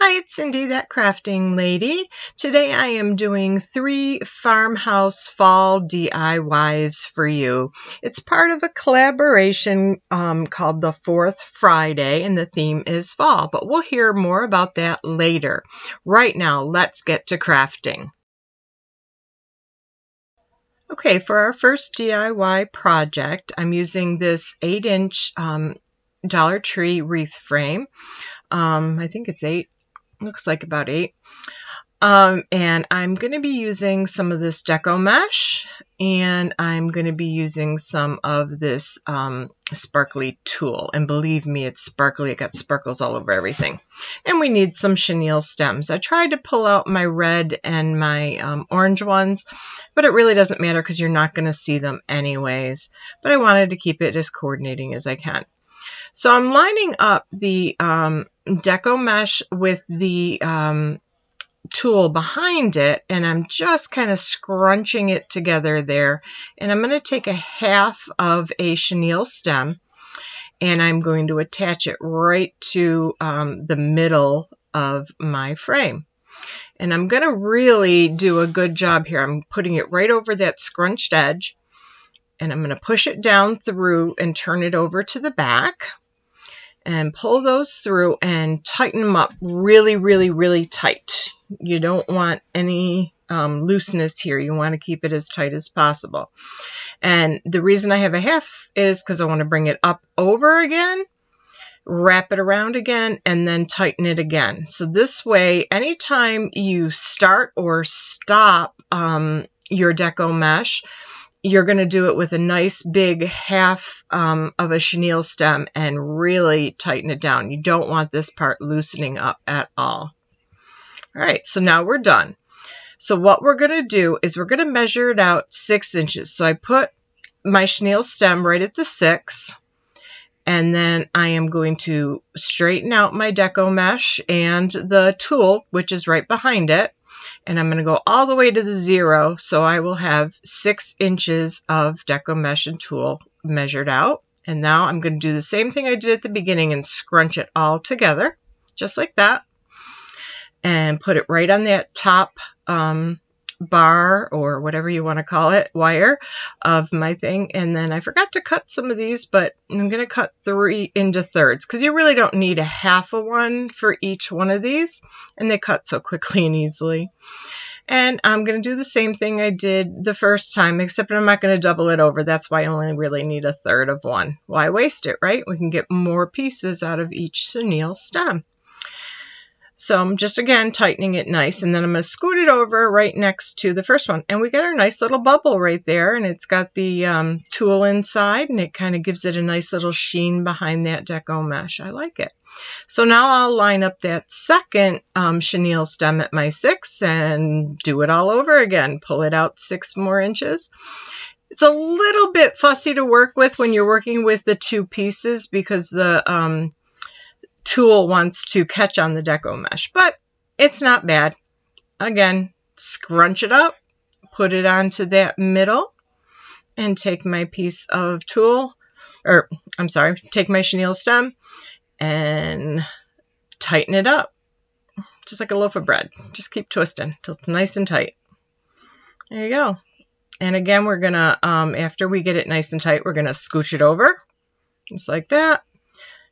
Hi, it's Cindy, that crafting lady. Today I am doing 3 farmhouse fall DIYs for you. It's part of a collaboration called the 4th Friday, and the theme is fall, but we'll hear more about that later. Right now, let's get to crafting. Okay, for our first DIY project, I'm using this 8-inch Dollar Tree wreath frame. I think it's 8. Looks like about 8. And I'm going to be using some of this deco mesh, and I'm going to be using some of this sparkly tulle. And believe me, it's sparkly. It got sparkles all over everything. And we need some chenille stems. I tried to pull out my red and my orange ones, but it really doesn't matter because you're not going to see them anyways. But I wanted to keep it as coordinating as I can. So I'm lining up the deco mesh with the tulle behind it, and I'm just kind of scrunching it together there. And I'm going to take a half of a chenille stem, and I'm going to attach it right to the middle of my frame. And I'm going to really do a good job here. I'm putting it right over that scrunched edge, and I'm going to push it down through and turn it over to the back and pull those through and tighten them up really, really, really tight. You don't want any looseness here. You want to keep it as tight as possible. And the reason I have a half is because I want to bring it up over again, wrap it around again, and then tighten it again. So this way, anytime you start or stop your deco mesh, you're going to do it with a nice big half of a chenille stem and really tighten it down. You don't want this part loosening up at all. All right, so now we're done. So what we're going to do is we're going to measure it out 6 inches. So I put my chenille stem right at the 6, and then I am going to straighten out my deco mesh and the tulle, which is right behind it. And I'm going to go all the way to the 0, so I will have 6 inches of deco mesh and tulle measured out. And now I'm going to do the same thing I did at the beginning and scrunch it all together, just like that, and put it right on that top bar, or whatever you want to call it, wire of my thing. And then I forgot to cut some of these, but I'm going to cut 3 into thirds because you really don't need a half of one for each one of these, and they cut so quickly and easily. And I'm going to do the same thing I did the first time, except I'm not going to double it over. That's why I only really need a third of one. Why waste it, right? We can get more pieces out of each chenille stem. So I'm just, again, tightening it nice, and then I'm going to scoot it over right next to the first one. And we got our nice little bubble right there, and it's got the tulle inside, and it kind of gives it a nice little sheen behind that deco mesh. I like it. So now I'll line up that second chenille stem at my 6 and do it all over again. Pull it out 6 more inches. It's a little bit fussy to work with when you're working with the 2 pieces because the tulle wants to catch on the deco mesh, but it's not bad. Again, scrunch it up, put it onto that middle, and take my piece of tulle, or I'm sorry, take my chenille stem and tighten it up, just like a loaf of bread. Just keep twisting till it's nice and tight. There you go. And again, we're gonna, after we get it nice and tight, we're gonna scooch it over, just like that.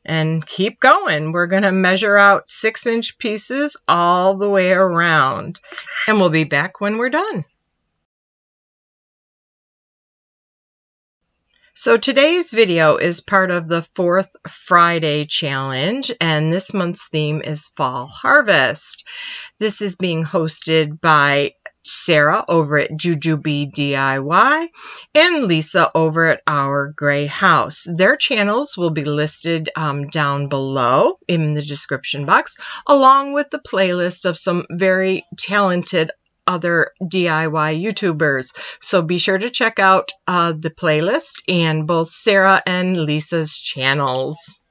And keep going. We're going to measure out 6-inch pieces all the way around. And we'll be back when we're done. So today's video is part of the 4th Friday challenge, and this month's theme is Fall Harvest. This is being hosted by Sarah over at Jujubee DIY and Lisa over at Our Gray House. Their channels will be listed down below in the description box, along with the playlist of some very talented other DIY YouTubers. So be sure to check out the playlist and both Sarah and Lisa's channels.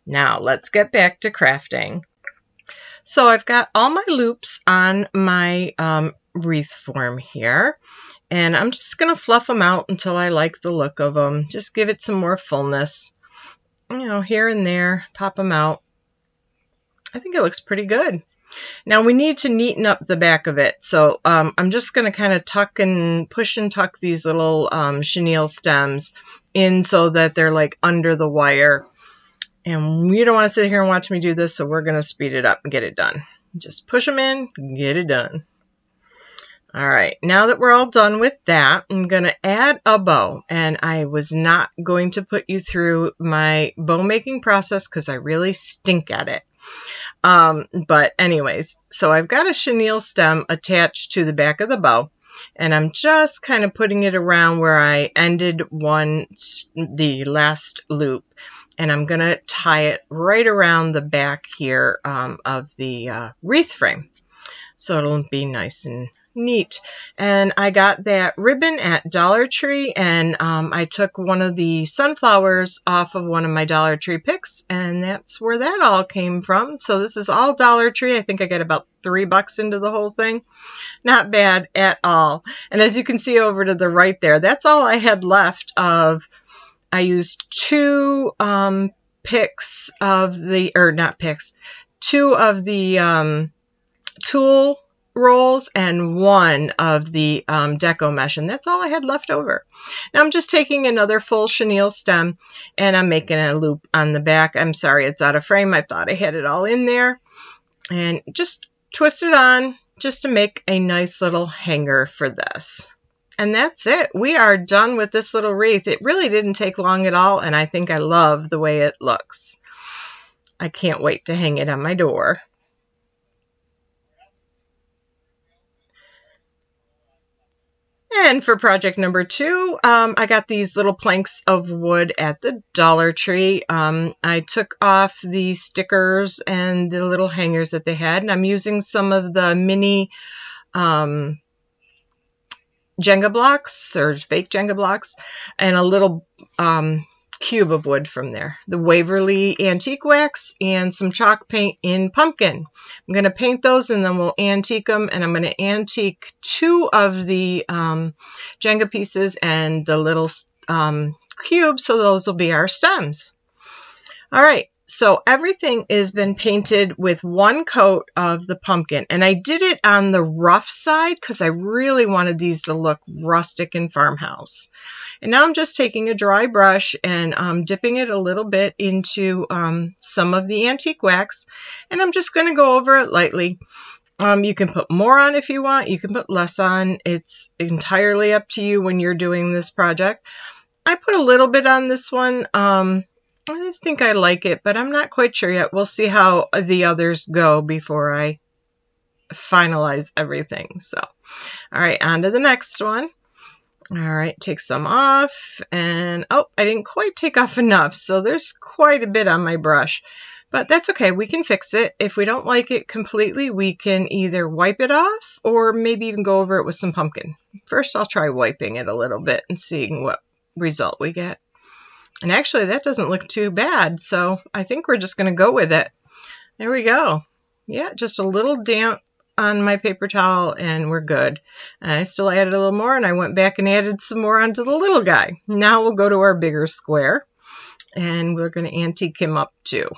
Now let's get back to crafting. So I've got all my loops on my wreath form here, and I'm just going to fluff them out until I like the look of them. Just give it some more fullness, you know, here and there, pop them out. I think it looks pretty good. Now we need to neaten up the back of it. So I'm just going to kind of tuck and push and tuck these little chenille stems in so that they're like under the wire. And you don't want to sit here and watch me do this, so we're going to speed it up and get it done. Just push them in, get it done. All right, now that we're all done with that, I'm going to add a bow. And I was not going to put you through my bow making process because I really stink at it. But anyways, so I've got a chenille stem attached to the back of the bow. And I'm just kind of putting it around where I ended the last loop. And I'm going to tie it right around the back here of the wreath frame. So it'll be nice and neat. And I got that ribbon at Dollar Tree, and I took one of the sunflowers off of one of my Dollar Tree picks, and that's where that all came from. So this is all Dollar Tree. I think I got about $3 into the whole thing. Not bad at all. And as you can see over to the right there, that's all I had left of. I used two picks of the, or not picks, two of the tulle rolls and one of the deco mesh, and that's all I had left over. Now I'm just taking another full chenille stem and I'm making a loop on the back. I'm sorry it's out of frame. I thought I had it all in there, and just twist it on just to make a nice little hanger for this. And that's it. We are done with this little wreath. It really didn't take long at all, and I think I love the way it looks. I can't wait to hang it on my door. And for project number 2, I got these little planks of wood at the Dollar Tree. I took off the stickers and the little hangers that they had, and I'm using some of the mini Jenga blocks, or fake Jenga blocks, and a little cube of wood from there. The Waverly antique wax and some chalk paint in pumpkin. I'm going to paint those and then we'll antique them, and I'm going to antique 2 of the Jenga pieces and the little cubes, so those will be our stems. All right. So everything has been painted with 1 coat of the pumpkin, and I did it on the rough side because I really wanted these to look rustic and farmhouse. And now I'm just taking a dry brush and dipping it a little bit into some of the antique wax, and I'm just going to go over it lightly. You can put more on if you want. You can put less on. It's entirely up to you when you're doing this project. I put a little bit on this one. I think I like it, but I'm not quite sure yet. We'll see how the others go before I finalize everything. So, all right, on to the next one. All right, take some off, and oh, I didn't quite take off enough, so there's quite a bit on my brush, but that's okay. We can fix it. If we don't like it completely, we can either wipe it off or maybe even go over it with some pumpkin. First, I'll try wiping it a little bit and seeing what result we get. And actually, that doesn't look too bad, so I think we're just going to go with it. There we go. Yeah, just a little damp on my paper towel, and we're good. And I still added a little more, and I went back and added some more onto the little guy. Now we'll go to our bigger square, and we're going to antique him up too.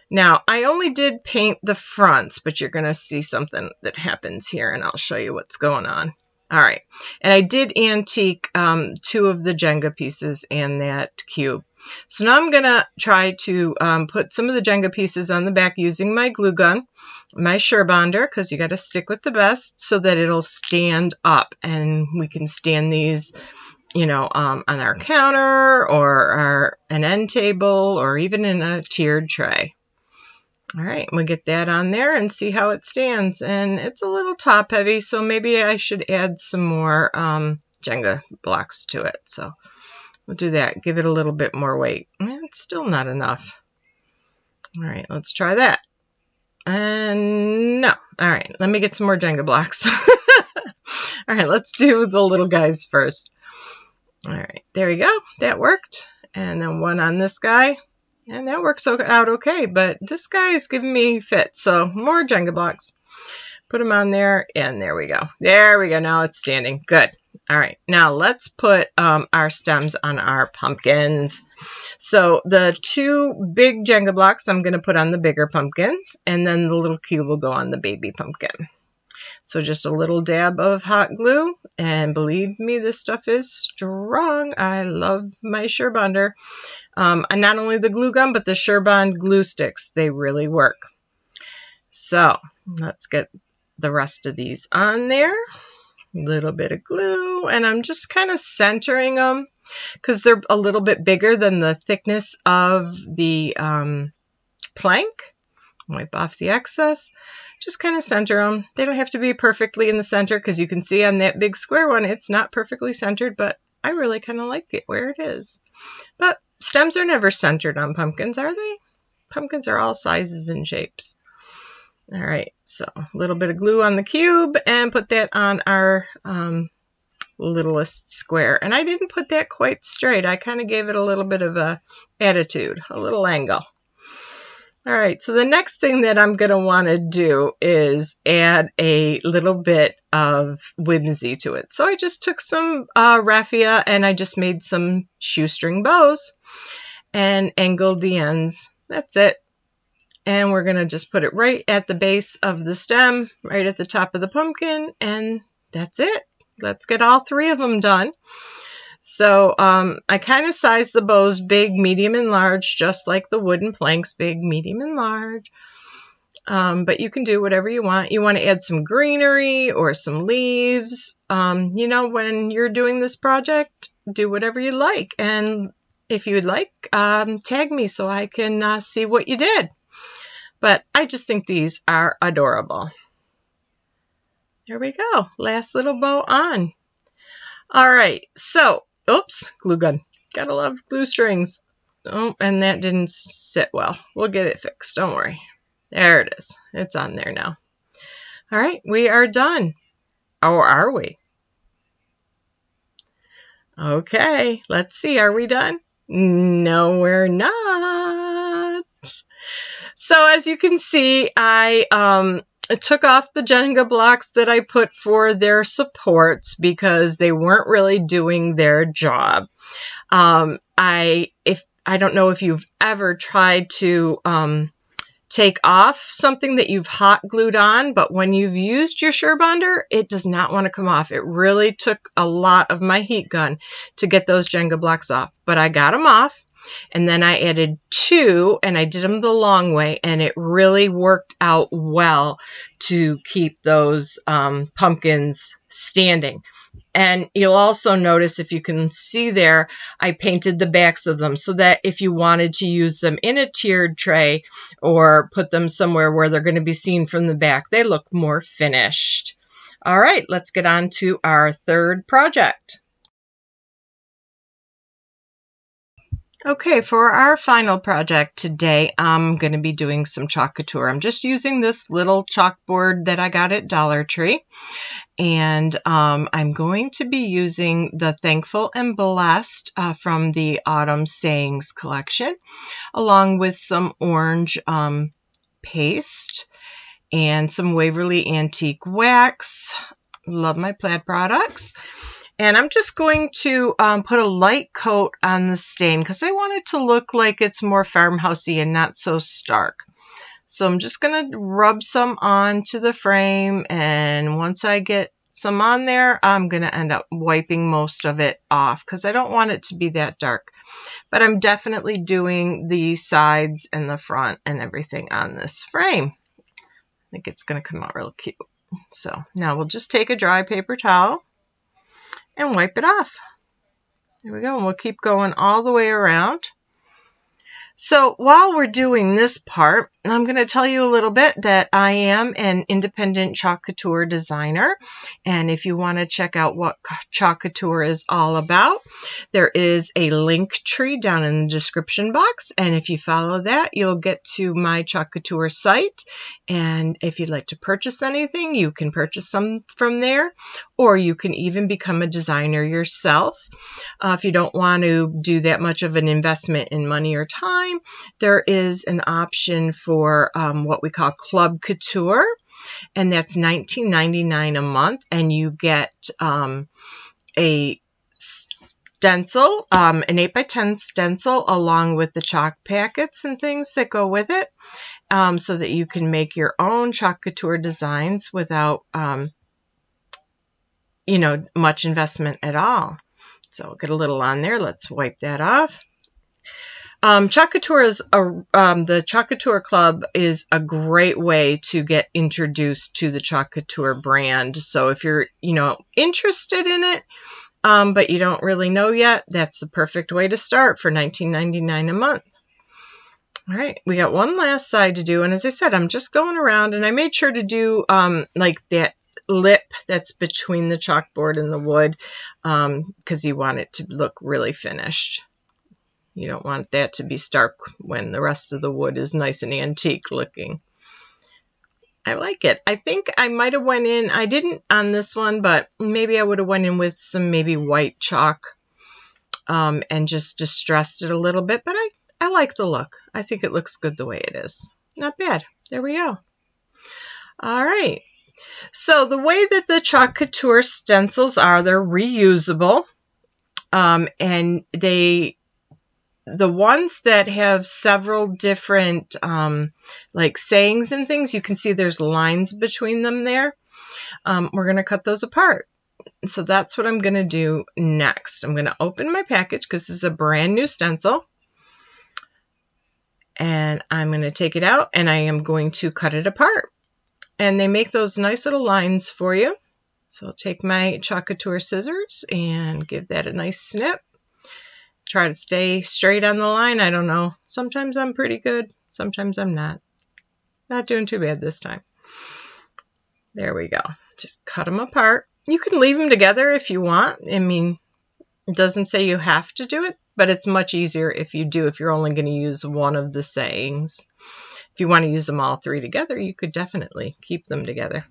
Now, I only did paint the fronts, but you're going to see something that happens here, and I'll show you what's going on. All right, and I did antique 2 of the Jenga pieces and that cube. So now I'm going to try to put some of the Jenga pieces on the back using my glue gun, my Surebonder, because you got to stick with the best so that it'll stand up, and we can stand these, you know, on our counter or an end table or even in a tiered tray. All right, we'll get that on there and see how it stands. And it's a little top heavy, so maybe I should add some more Jenga blocks to it. So we'll do that, give it a little bit more weight. It's still not enough. All right, let's try that. And no. All right, let me get some more Jenga blocks. All right, let's do the little guys first. All right, there we go. That worked. And then one on this guy. And that works out okay, but this guy is giving me fits, so more Jenga blocks. Put them on there, and there we go. There we go. Now it's standing. Good. All right. Now let's put our stems on our pumpkins. So the 2 big Jenga blocks I'm going to put on the bigger pumpkins, and then the little cube will go on the baby pumpkin. So just a little dab of hot glue, and believe me, this stuff is strong. I love my Surebonder. And not only the glue gun, but the Surebond glue sticks. They really work. So let's get the rest of these on there. A little bit of glue, and I'm just kind of centering them because they're a little bit bigger than the thickness of the plank. Wipe off the excess. Just kind of center them. They don't have to be perfectly in the center because you can see on that big square one, it's not perfectly centered, but I really kind of like it where it is. But stems are never centered on pumpkins, are they? Pumpkins are all sizes and shapes. All right, so a little bit of glue on the cube and put that on our littlest square. And I didn't put that quite straight. I kind of gave it a little bit of a attitude, a little angle. All right, so the next thing that I'm going to want to do is add a little bit of whimsy to it. So I just took some raffia and I just made some shoestring bows and angled the ends. That's it. And we're going to just put it right at the base of the stem, right at the top of the pumpkin, and that's it. Let's get all 3 of them done. So I kind of sized the bows big, medium, and large, just like the wooden planks, big, medium, and large. But you can do whatever you want. You want to add some greenery or some leaves. You know, when you're doing this project, do whatever you like. And if you would like, tag me so I can see what you did. But I just think these are adorable. There we go. Last little bow on. All right. So, oops, glue gun. Gotta love glue strings. Oh, and that didn't sit well. We'll get it fixed. Don't worry. There it is. It's on there now. All right. We are done. Or are we? Okay. Let's see. Are we done? No, we're not. So as you can see, I took off the Jenga blocks that I put for their supports because they weren't really doing their job. I don't know if you've ever tried to take off something that you've hot glued on, but when you've used your Surebonder, it does not want to come off. It really took a lot of my heat gun to get those Jenga blocks off, but I got them off. And then I added 2, and I did them the long way, and it really worked out well to keep those pumpkins standing. And you'll also notice, if you can see there, I painted the backs of them so that if you wanted to use them in a tiered tray or put them somewhere where they're going to be seen from the back, they look more finished. All right, let's get on to our 3rd project. Okay, for our final project today, I'm going to be doing some chalk couture. I'm just using this little chalkboard that I got at Dollar Tree, and I'm going to be using the Thankful and Blessed from the Autumn Sayings collection, along with some orange paste and some Waverly Antique Wax. Love my plaid products. And I'm just going to put a light coat on the stain because I want it to look like it's more farmhousey and not so stark. So I'm just going to rub some onto the frame, and once I get some on there, I'm going to end up wiping most of it off because I don't want it to be that dark. But I'm definitely doing the sides and the front and everything on this frame. I think it's going to come out real cute. So now we'll just take a dry paper towel and wipe it off. There we go, and we'll keep going all the way around. So while we're doing this part, I'm going to tell you a little bit that I am an independent chalk couture designer, and if you want to check out what chalk couture is all about, there is a link tree down in the description box, and if you follow that, you'll get to my chalk couture site, and if you'd like to purchase anything, you can purchase some from there, or you can even become a designer yourself. If you don't want to do that much of an investment in money or time, there is an option for what we call club couture. and that's $19.99 a month, and you get a stencil, an 8x10 stencil, along with the chalk packets and things that go with it, so that you can make your own chalk couture designs without, you know, much investment at all. So I'll get a little on there. Let's wipe that off. Chalk Couture is the Chalk Couture Club is a great way to get introduced to the Chalk Couture brand. So if you're, you know, interested in it, but you don't really know yet, that's the perfect way to start for $19.99 a month. All right, we got one last side to do, and as I said, I'm just going around, and I made sure to do like that lip that's between the chalkboard and the wood, because you want it to look really finished. You don't want that to be stark when the rest of the wood is nice and antique looking. I like it. I think I might have went in, I didn't on this one, but maybe I would have went in with some maybe white chalk, and just distressed it a little bit, but I like the look. I think it looks good the way it is. Not bad. There we go. All right. So the way that the Chalk Couture stencils are, they're reusable, and the ones that have several different like sayings and things, you can see there's lines between them there. We're going to cut those apart. So that's what I'm going to do next. I'm going to open my package because this is a brand new stencil. And I'm going to take it out and I am going to cut it apart. And they make those nice little lines for you. So I'll take my Chalk Couture scissors and give that a nice snip. Try to stay straight on the line. I don't know. Sometimes I'm pretty good. Sometimes I'm not. Not doing too bad this time. There we go. Just cut them apart. You can leave them together if you want. I mean, it doesn't say you have to do it, but it's much easier if you do, if you're only going to use one of the sayings. If you want to use them all three together, you could definitely keep them together.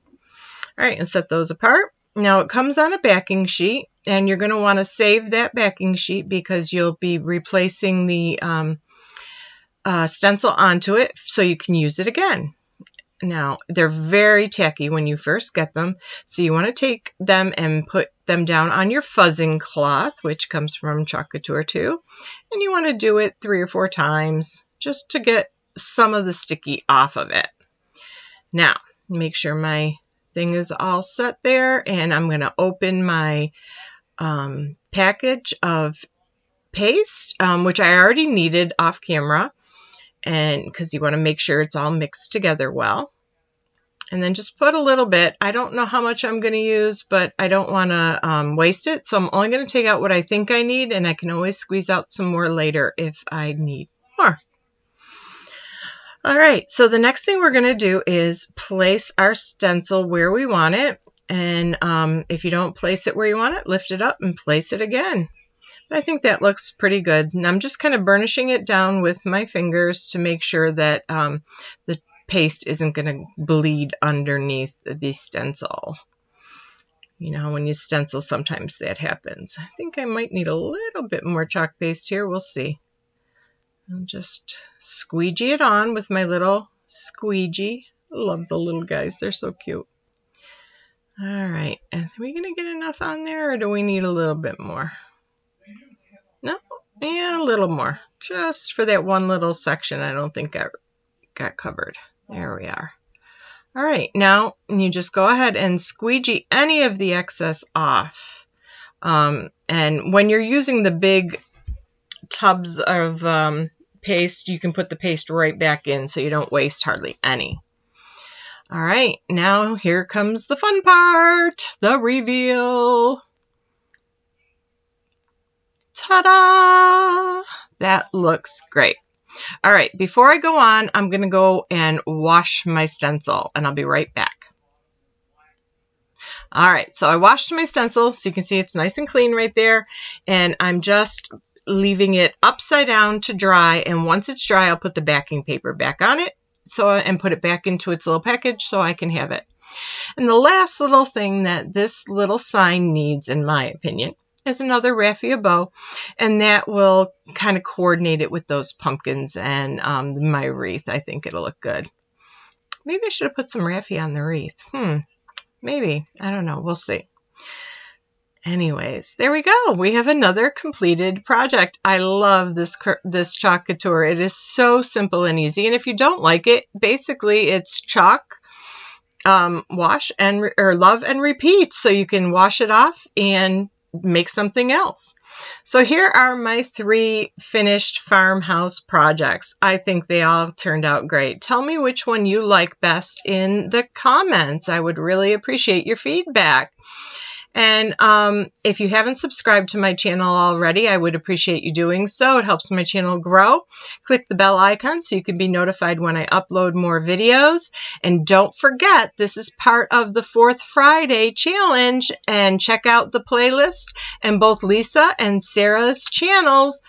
All right, and set those apart. Now it comes on a backing sheet, and you're going to want to save that backing sheet because you'll be replacing the stencil onto it so you can use it again. Now, they're very tacky when you first get them, so you want to take them and put them down on your fuzzing cloth, which comes from Chalk Couture too, and you want to do it 3 or 4 times just to get some of the sticky off of it. Now, make sure my thing is all set there, and I'm going to open my package of paste, which I already kneaded off camera, and because you want to make sure it's all mixed together well. And then just put a little bit. I don't know how much I'm going to use, but I don't want to waste it, so I'm only going to take out what I think I need, and I can always squeeze out some more later if I need more. All right, so the next thing we're going to do is place our stencil where we want it, and if you don't place it where you want it, lift it up and place it again. But I think that looks pretty good, and I'm just kind of burnishing it down with my fingers to make sure that the paste isn't going to bleed underneath the stencil. You know, when you stencil, sometimes that happens. I think I might need a little bit more chalk paste here. We'll see. I'll just squeegee it on with my little squeegee. I love the little guys. They're so cute. All right. Are we going to get enough on there, or do we need a little bit more? No? Yeah, a little more. Just for that one little section I don't think I got covered. There we are. All right. Now, you just go ahead and squeegee any of the excess off. And when you're using the big tubs of paste, you can put the paste right back in so you don't waste hardly any. All right, now here comes the fun part, the reveal. Ta-da! That looks great. All right, before I go on, I'm going to go and wash my stencil, and I'll be right back. All right, so I washed my stencil, so you can see it's nice and clean right there, and I'm just leaving it upside down to dry, and once it's dry, I'll put the backing paper back on it and put it back into its little package so I can have it. And the last little thing that this little sign needs, in my opinion, is another raffia bow, and that will kind of coordinate it with those pumpkins and my wreath. I think it'll look good. Maybe I should have put some Raffia on the wreath. Maybe. I don't know. We'll see. Anyways, there we go. We have another completed project. I love this chalk couture. It is so simple and easy. And if you don't like it, basically it's chalk, wash and love and repeat. So you can wash it off and make something else. So here are my 3 finished farmhouse projects. I think they all turned out great. Tell me which one you like best in the comments. I would really appreciate your feedback. And if you haven't subscribed to my channel already, I would appreciate you doing so. It helps my channel grow. Click the bell icon so you can be notified when I upload more videos. And don't forget, this is part of the 4th Friday challenge. And check out the playlist and both Lisa and Sarah's channels.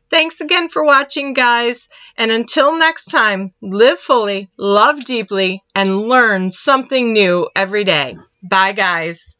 Thanks again for watching, guys. And until next time, live fully, love deeply, and learn something new every day. Bye, guys.